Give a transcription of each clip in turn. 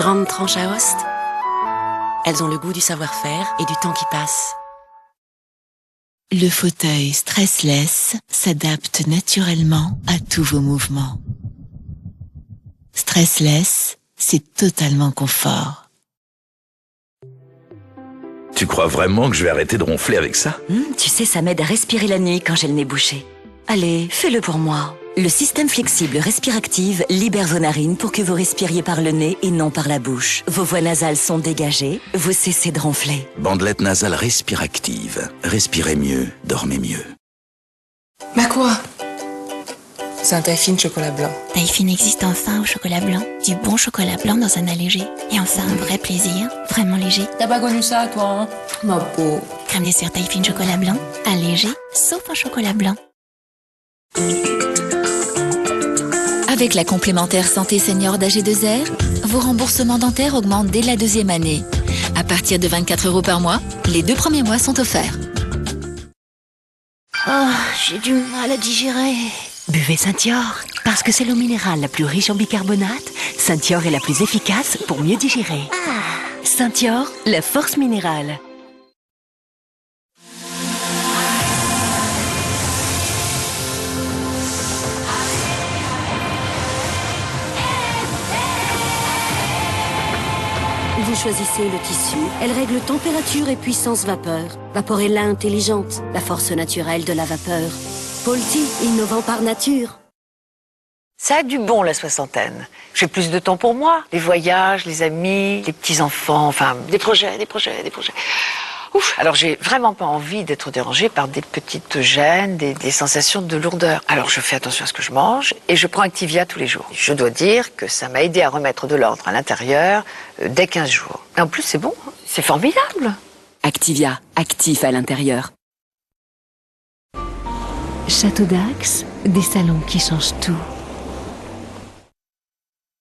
grandes tranches à Ost. Elles ont le goût du savoir-faire et du temps qui passe. Le fauteuil Stressless s'adapte naturellement à tous vos mouvements. Stressless, c'est totalement confort. Tu crois vraiment que je vais arrêter de ronfler avec ça? Tu sais, ça m'aide à respirer la nuit quand j'ai le nez bouché. Allez, fais-le pour moi. Le système flexible Respiractive libère vos narines pour que vous respiriez par le nez et non par la bouche. Vos voies nasales sont dégagées, vous cessez de ronfler. Bandelette nasale Respiractive. Respirez mieux, dormez mieux. Bah quoi? C'est un Taïfine chocolat blanc. Taïfine existe enfin au chocolat blanc. Du bon chocolat blanc dans un allégé. Et enfin un vrai plaisir, vraiment léger. T'as pas connu ça, toi, hein? Ma peau. Crème dessert Taïfine chocolat blanc, allégé, sauf en chocolat blanc. Avec la complémentaire santé senior d'AG2R, vos remboursements dentaires augmentent dès la 2e année. À partir de 24 € par mois, les 2 premiers mois sont offerts. Oh, j'ai du mal à digérer. Buvez Saint-Yor, parce que c'est l'eau minérale la plus riche en bicarbonate. Saint-Yor est la plus efficace pour mieux digérer. Saint-Yor, la force minérale. Vous choisissez le tissu. Elle règle température et puissance vapeur. Vaporella intelligente, la force naturelle de la vapeur. Polti, innovant par nature. Ça a du bon, la soixantaine. J'ai plus de temps pour moi. Les voyages, les amis, les petits-enfants, enfin, des projets. Ouf. Alors, j'ai vraiment pas envie d'être dérangée par des petites gênes, des sensations de lourdeur. Alors, je fais attention à ce que je mange et je prends Activia tous les jours. Je dois dire que ça m'a aidé à remettre de l'ordre à l'intérieur dès 15 jours. Et en plus, c'est bon, c'est formidable. Activia, actif à l'intérieur. Château d'Axe, des salons qui changent tout.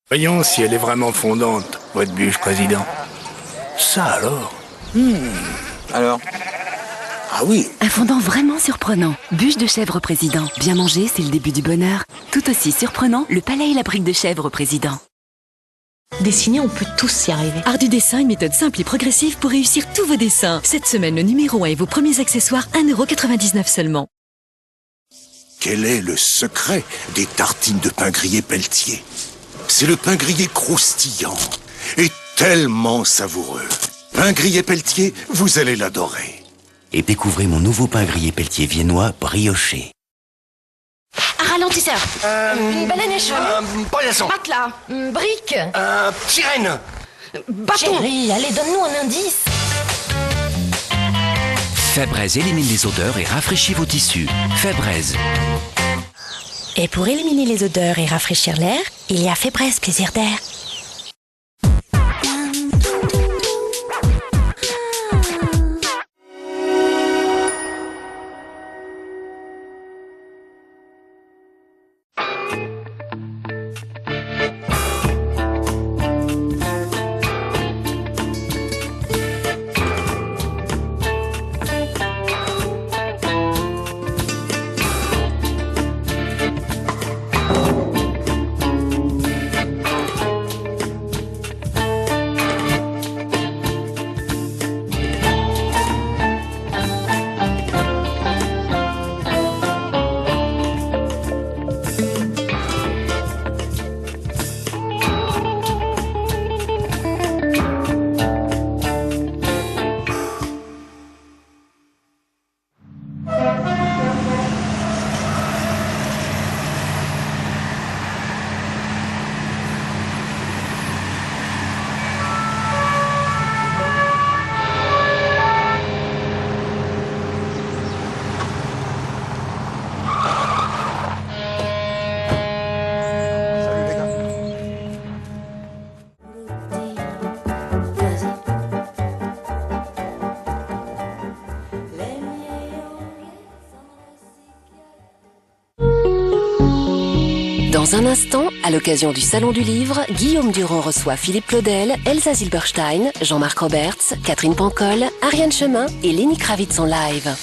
Voyons si elle est vraiment fondante, votre bûche, président. Ça alors? Alors? Ah oui. Un fondant vraiment surprenant. Bûche de chèvre président. Bien manger, c'est le début du bonheur. Tout aussi surprenant, le palais et la brique de chèvre président. Dessiner, on peut tous y arriver. Art du dessin, une méthode simple et progressive pour réussir tous vos dessins. Cette semaine, le numéro 1 et vos premiers accessoires, 1,99 € seulement. Quel est le secret des tartines de pain grillé Pelletier? C'est le pain grillé croustillant et tellement savoureux. Pain grillé Pelletier, vous allez l'adorer. Et découvrez mon nouveau pain grillé Pelletier viennois brioché. Un ralentisseur. Une baleine échevée. Paillasson. Matelas. Brique. Sirène. Bâton. Chérie, allez, donne-nous un indice. Febreze élimine les odeurs et rafraîchit vos tissus. Febreze. Et pour éliminer les odeurs et rafraîchir l'air, il y a Febreze Plaisir d'air. Dans un instant, à l'occasion du Salon du Livre, Guillaume Durand reçoit Philippe Claudel, Elsa Zilberstein, Jean-Marc Roberts, Catherine Pancol, Ariane Chemin et Lenny Kravitz en live.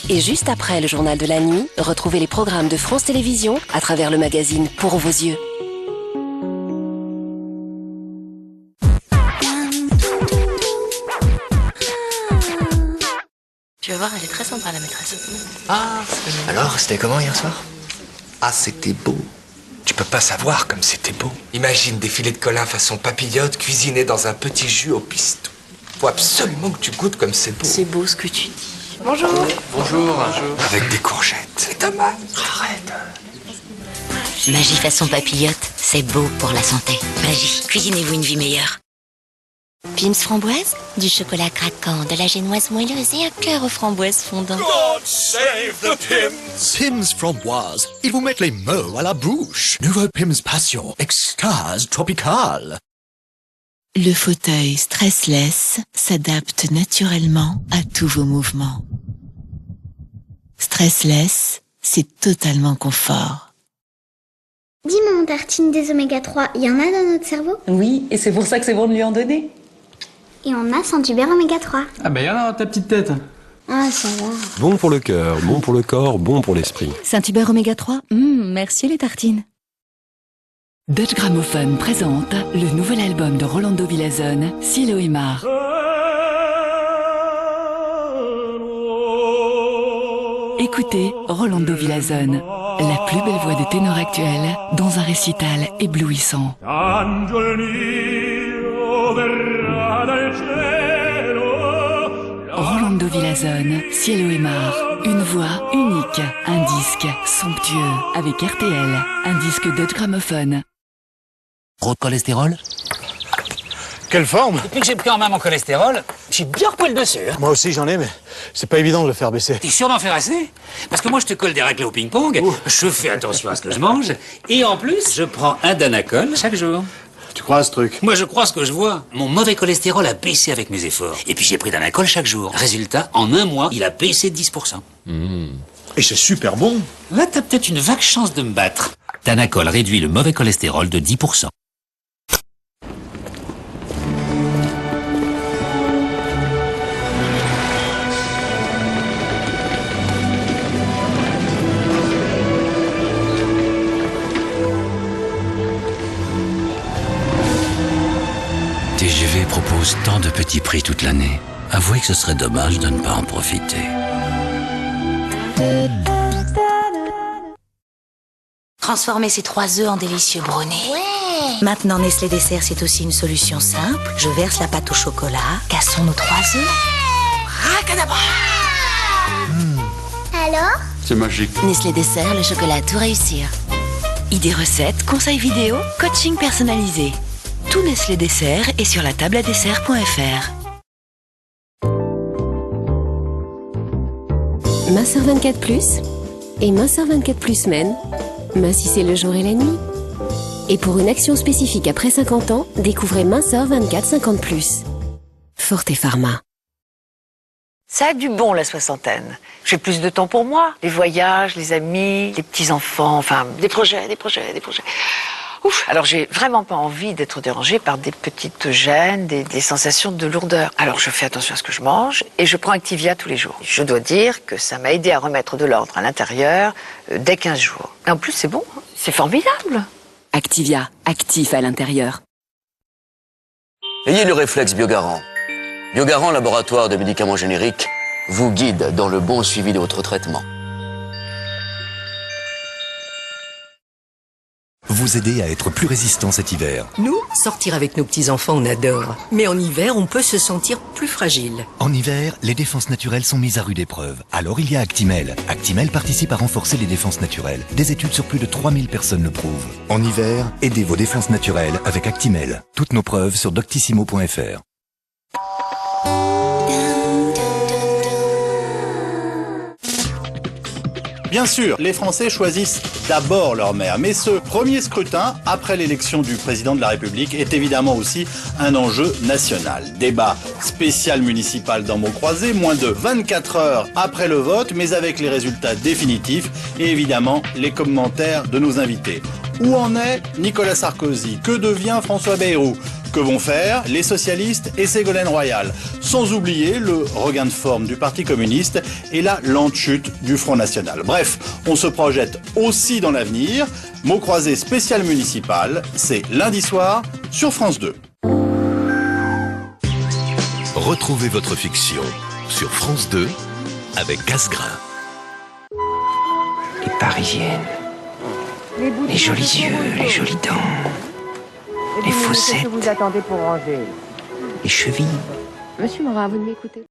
Et juste après le journal de la nuit, retrouvez les programmes de France Télévisions à travers le magazine Pour vos yeux. voir, elle est très sympa, la maîtresse. Ah, alors, c'était comment hier soir? Ah, c'était beau. Tu peux pas savoir comme c'était beau. Imagine des filets de colin façon papillote cuisinés dans un petit jus au pistou. Faut absolument que tu goûtes comme c'est beau. C'est beau ce que tu dis. Bonjour. Bonjour. Avec des courgettes. Et tomates. Arrête. Magie façon papillote, c'est beau pour la santé. Magie, cuisinez-vous une vie meilleure. Pim's framboise, du chocolat craquant, de la génoise moelleuse et un cœur aux framboises fondant. God save the Pims! Pims framboise, ils vous mettent les mots à la bouche. Nouveau Pims Passion, extase tropicale. Le fauteuil stressless s'adapte naturellement à tous vos mouvements. Stressless, c'est totalement confort. Dis maman Tartine, des oméga 3, il y en a dans notre cerveau? Oui, et c'est pour ça que c'est bon de lui en donner. Et on a Saint-Hubert oméga 3. Ah bah y'en a dans ta petite tête. Ah ça va. Bon pour le cœur, bon pour le corps, bon pour l'esprit. Saint-Hubert oméga 3, merci les tartines. Dutch Gramophone présente le nouvel album de Rolando Villazone, Cielo et Mar. Écoutez Rolando Villazone, la plus belle voix de ténor actuelle dans un récital éblouissant. Rolando Villazone, Cielo et Mar, une voix unique, un disque somptueux avec RTL, un disque Dutch Gramophone. Trop de cholestérol? Quelle forme? Depuis que j'ai pris en main mon cholestérol, j'ai bien repris le dessus. Hein. Moi aussi j'en ai, mais c'est pas évident de le faire baisser. T'es sûr d'en faire assez? Parce que moi je te colle des raclés au ping-pong, je fais attention à ce que je mange, et en plus je prends un Danacol chaque jour. Tu crois à ce truc? Moi je crois ce que je vois. Mon mauvais cholestérol a baissé avec mes efforts. Et puis j'ai pris Danacol chaque jour. Résultat, en un mois, il a baissé de 10%. Et c'est super bon. Là t'as peut-être une vague chance de me battre. Danacol réduit le mauvais cholestérol de 10%. TGV propose tant de petits prix toute l'année. Avouez que ce serait dommage de ne pas en profiter. Transformez ces 3 œufs en délicieux brownies. Maintenant, Nestlé Dessert, c'est aussi une solution simple. Je verse la pâte au chocolat, cassons nos 3 œufs. Racadabra! Alors? C'est magique. Nestlé Dessert, le chocolat à tout réussir. Idées recettes, conseils vidéo, coaching personnalisé. Tout Nestlé Dessert est sur la table à dessert.fr. Minceur 24+, et Minceur 24+ Men, mincissez le jour et la nuit. Et pour une action spécifique après 50 ans, découvrez Minceur 24-50+. Forte Pharma. Ça a du bon, la soixantaine. J'ai plus de temps pour moi. Les voyages, les amis, les petits-enfants, enfin, des projets. Ouf. Alors j'ai vraiment pas envie d'être dérangée par des petites gênes, des sensations de lourdeur. Alors je fais attention à ce que je mange et je prends Activia tous les jours. Je dois dire que ça m'a aidé à remettre de l'ordre à l'intérieur dès 15 jours. Et en plus c'est bon, c'est formidable. Activia, actif à l'intérieur. Ayez le réflexe Biogarant. Biogarant, laboratoire de médicaments génériques, vous guide dans le bon suivi de votre traitement. Vous aider à être plus résistant cet hiver. Nous, sortir avec nos petits-enfants, on adore. Mais en hiver, on peut se sentir plus fragile. En hiver, les défenses naturelles sont mises à rude épreuve. Alors il y a Actimel. Actimel participe à renforcer les défenses naturelles. Des études sur plus de 3000 personnes le prouvent. En hiver, aidez vos défenses naturelles avec Actimel. Toutes nos preuves sur doctissimo.fr. Bien sûr, les Français choisissent d'abord leur maire, mais ce premier scrutin, après l'élection du président de la République, est évidemment aussi un enjeu national. Débat spécial municipal dans Montcroisé, moins de 24 heures après le vote, mais avec les résultats définitifs et évidemment les commentaires de nos invités. Où en est Nicolas Sarkozy? Que devient François Bayrou? Que vont faire les socialistes et Ségolène Royal? Sans oublier le regain de forme du Parti communiste et la lente chute du Front National. Bref, on se projette aussi dans l'avenir. Mots croisés spécial municipal, c'est lundi soir sur France 2. Retrouvez votre fiction sur France 2 avec Gasgrain. Les Parisiennes, les jolis yeux, les jolies dents, les fossettes, vous attendez pour ranger. les chevilles. Monsieur Morin, vous ne m'écoutez pas.